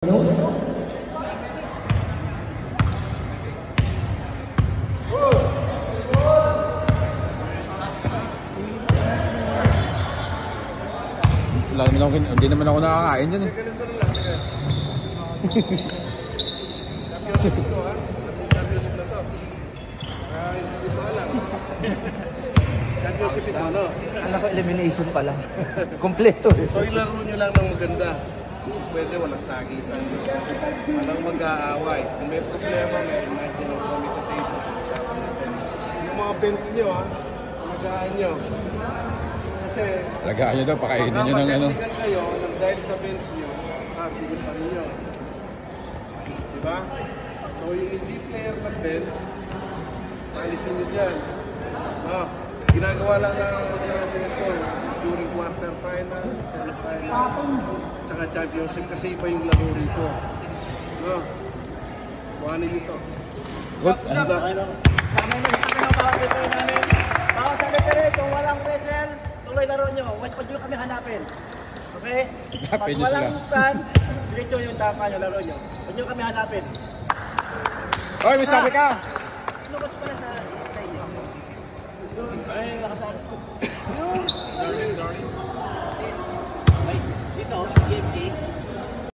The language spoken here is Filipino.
Hindi naman ako nakakain dyan eh. Championship ito, no? Alam ko, elimination pa lang. Kompleto eh. So ilaro nyo lang ng maganda. Pwede walang sakitan. Walang mag-aaway. Kung may problema, may imagine ng committee table. Usapan natin. Yung mga bench nyo, ha? Alagaan nyo. Kasi alagaan nyo daw, pakainin nyo ng ano. Kayo, dahil sa bench nyo, tigil pa rin nyo. Diba? So yung hindi player ng bench, alisin nyo dyan. Ginagawa lang natin ito during quarterfinal, semifinal, tsaka championship kasi iba yung laro rito. Buhanin ito. Sa amin ang power namin. Bawat sa referee, kung walang wrestle, tuloy laro nyo. Huwag nyo kami hanapin. Okay? Pag walang stand, diretso yung tapa nyo, laro nyo. Huwag nyo kami hanapin. Hoy, may sabi ka! Ano ba pala sa inyo? Ay, nakasabi.